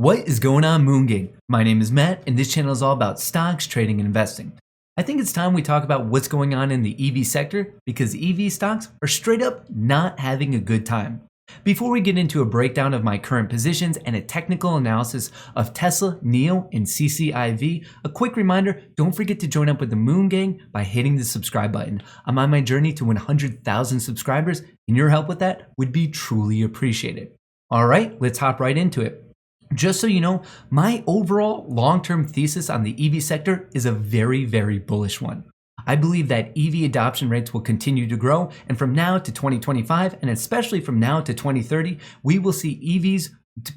What is going on, Moon Gang? My name is Matt, and this channel is all about stocks, trading, and investing. I think it's time we talk about what's going on in the EV sector because EV stocks are straight up not having a good time. Before we get into a breakdown of my current positions and a technical analysis of Tesla, NIO, and CCIV, a quick reminder, don't forget to join up with the Moon Gang by hitting the subscribe button. I'm on my journey to 100,000 subscribers, and your help with that would be truly appreciated. All right, let's hop right into it. Just so you know, my overall long-term thesis on the EV sector is a very, very bullish one. I believe that EV adoption rates will continue to grow, and from now to 2025, and especially from now to 2030, we will see EVs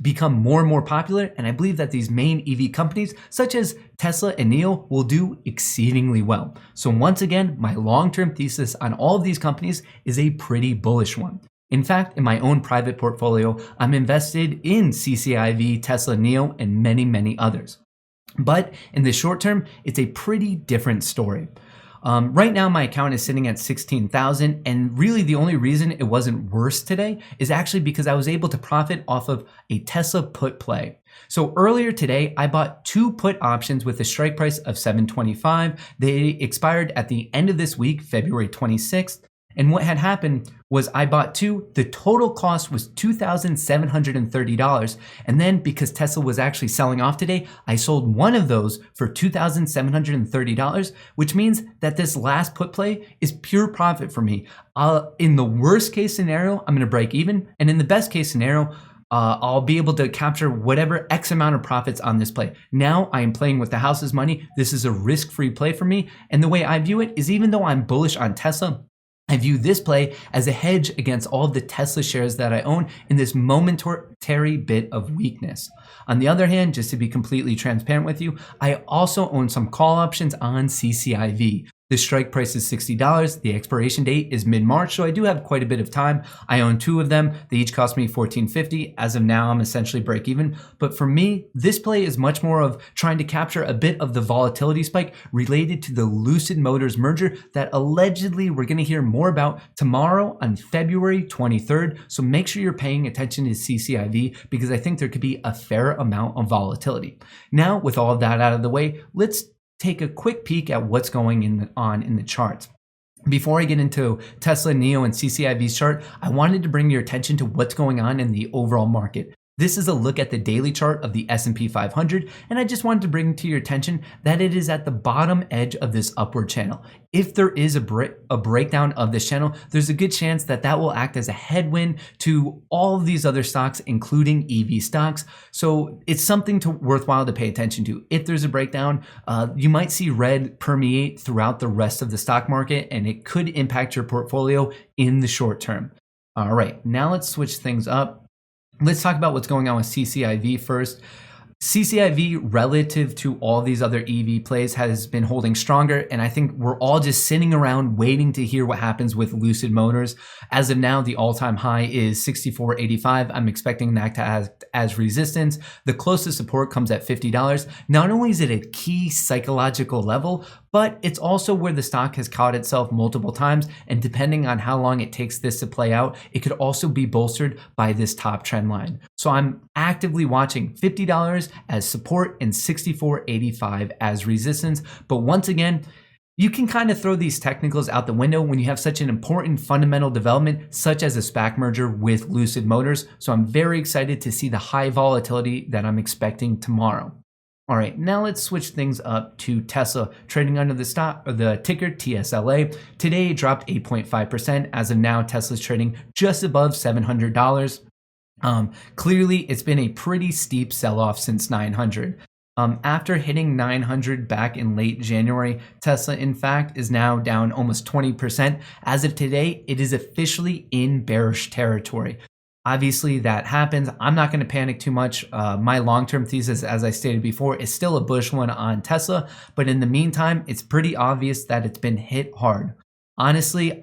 become more and more popular, and I believe that these main EV companies, such as Tesla and NIO, will do exceedingly well. So once again, my long-term thesis on all of these companies is a pretty bullish one. In fact, in my own private portfolio, I'm invested in CCIV, Tesla, NIO, and many, many others. But in the short term, it's a pretty different story. Right now, my account is sitting at 16,000, and really the only reason it wasn't worse today is actually because I was able to profit off of a Tesla put play. So earlier today, I bought two put options with a strike price of $7.25. They expired at the end of this week, February 26th. And what had happened was I bought two, the total cost was $2,730. And then because Tesla was actually selling off today, I sold one of those for $2,730, which means that this last put play is pure profit for me. In the worst case scenario, I'm gonna break even. And in the best case scenario, I'll be able to capture whatever X amount of profits on this play. Now I am playing with the house's money. This is a risk-free play for me. And the way I view it is even though I'm bullish on Tesla, I view this play as a hedge against all of the Tesla shares that I own in this momentary bit of weakness. On the other hand, just to be completely transparent with you, I also own some call options on CCIV. The strike price is $60. The expiration date is mid-March, so I do have quite a bit of time. I own two of them. They each cost me $14.50. As of now, I'm essentially break even. But for me, this play is much more of trying to capture a bit of the volatility spike related to the Lucid Motors merger that allegedly we're going to hear more about tomorrow on February 23rd. So make sure you're paying attention to CCIV because I think there could be a fair amount of volatility. Now, with all of that out of the way, let's take a quick peek at what's going on in the charts. Before I get into Tesla, NIO, and CCIV's chart, I wanted to bring your attention to what's going on in the overall market. This is a look at the daily chart of the S&P 500, and I just wanted to bring to your attention that it is at the bottom edge of this upward channel. If there is a breakdown of this channel, there's a good chance that that will act as a headwind to all of these other stocks, including EV stocks. So it's something worthwhile to pay attention to. If there's a breakdown, you might see red permeate throughout the rest of the stock market, and it could impact your portfolio in the short term. All right, now let's switch things up. Let's talk about what's going on with CCIV first. CCIV relative to all these other EV plays has been holding stronger, and I think we're all just sitting around waiting to hear what happens with Lucid Motors. As of now, the all-time high is 64.85. I'm expecting that to act as resistance. The closest support comes at $50. Not only is it a key psychological level, but it's also where the stock has caught itself multiple times, and depending on how long it takes this to play out, it could also be bolstered by this top trend line. So I'm actively watching $50 as support and 64.85 as resistance. But once again, you can kind of throw these technicals out the window when you have such an important fundamental development such as a SPAC merger with Lucid Motors. So I'm very excited to see the high volatility that I'm expecting tomorrow. All right, now let's switch things up to Tesla, trading under the stock or the ticker TSLA. Today it dropped 8.5%. As of now, Tesla's trading just above $700. Clearly, it's been a pretty steep sell-off since 900. After hitting 900 back in late January, Tesla, in fact, is now down almost 20%. As of today, it is officially in bearish territory. Obviously, that happens. I'm not going to panic too much. My long-term thesis, as I stated before, is still a bullish one on Tesla. But in the meantime, it's pretty obvious that it's been hit hard. Honestly,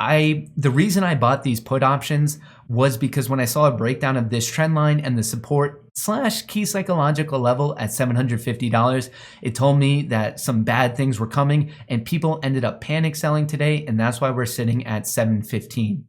the reason I bought these put options was because when I saw a breakdown of this trend line and the support / key psychological level at $750, it told me that some bad things were coming and people ended up panic selling today, and that's why we're sitting at $715.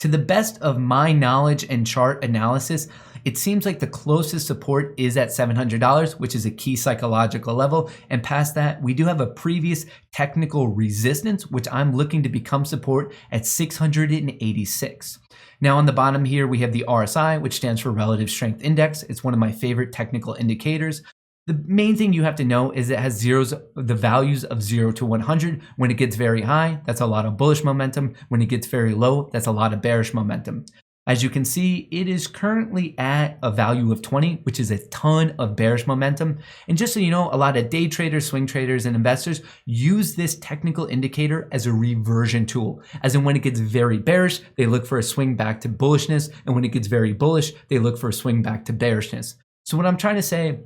To the best of my knowledge and chart analysis, it seems like the closest support is at $700, which is a key psychological level. And past that, we do have a previous technical resistance, which I'm looking to become support at 686. Now on the bottom here, we have the RSI, which stands for Relative Strength Index. It's one of my favorite technical indicators. The main thing you have to know is it has the values of 0 to 100. When it gets very high, that's a lot of bullish momentum. When it gets very low, that's a lot of bearish momentum. As you can see, it is currently at a value of 20, which is a ton of bearish momentum. And just so you know, a lot of day traders, swing traders, and investors use this technical indicator as a reversion tool. As in when it gets very bearish, they look for a swing back to bullishness. And when it gets very bullish, they look for a swing back to bearishness. So what I'm trying to say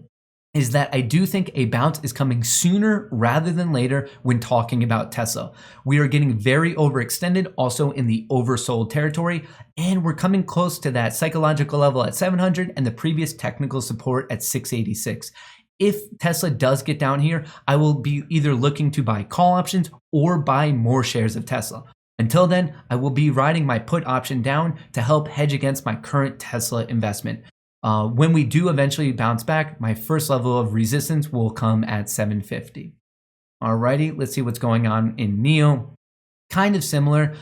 is that I do think a bounce is coming sooner rather than later when talking about Tesla. We are getting very overextended also in the oversold territory, and we're coming close to that psychological level at 700 and the previous technical support at 686. If Tesla does get down here, I will be either looking to buy call options or buy more shares of Tesla. Until then, I will be riding my put option down to help hedge against my current Tesla investment. When we do eventually bounce back, my first level of resistance will come at 750. Alrighty, let's see what's going on in NIO. Kind of similar.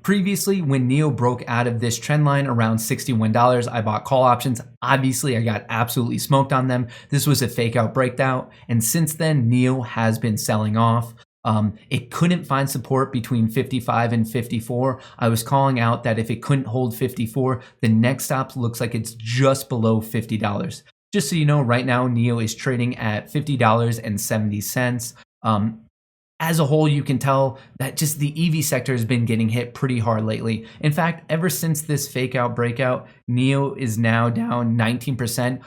Previously, when NIO broke out of this trend line around $61, I bought call options. Obviously, I got absolutely smoked on them. This was a fake out breakout. And since then, NIO has been selling off. It couldn't find support between 55 and 54. I was calling out that if it couldn't hold 54, the next stop looks like it's just below $50. Just so you know, right now, NIO is trading at $50.70. As a whole, you can tell that just the EV sector has been getting hit pretty hard lately. In fact, ever since this fake out breakout, NIO is now down 19%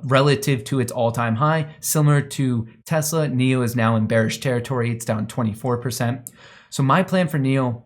relative to its all-time high. Similar to Tesla, NIO is now in bearish territory. It's down 24%. So my plan for NIO,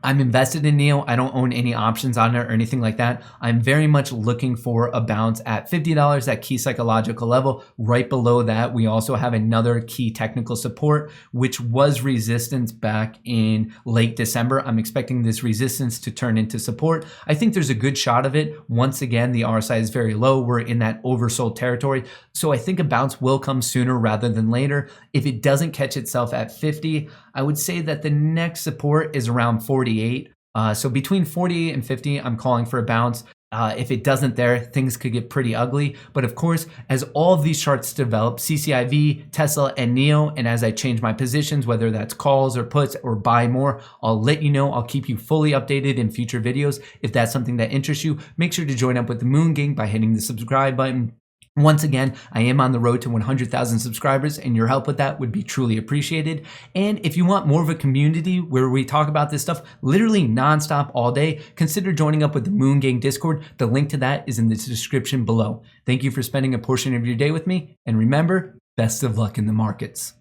I'm invested in NIO. I don't own any options on it or anything like that. I'm very much looking for a bounce at $50, that key psychological level. Right below that, we also have another key technical support, which was resistance back in late December. I'm expecting this resistance to turn into support. I think there's a good shot of it. Once again, the RSI is very low. We're in that oversold territory. So I think a bounce will come sooner rather than later. If it doesn't catch itself at 50, I would say that the next support is around 48. So between 48 and 50, I'm calling for a bounce. If it doesn't there, things could get pretty ugly. But of course, as all of these charts develop, CCIV, Tesla, and NIO, and as I change my positions, whether that's calls or puts or buy more, I'll let you know. I'll keep you fully updated in future videos. If that's something that interests you, make sure to join up with the Moon Gang by hitting the subscribe button. Once again, I am on the road to 100,000 subscribers, and your help with that would be truly appreciated. And if you want more of a community where we talk about this stuff literally nonstop all day, consider joining up with the Moon Gang Discord. The link to that is in the description below. Thank you for spending a portion of your day with me, and remember, best of luck in the markets.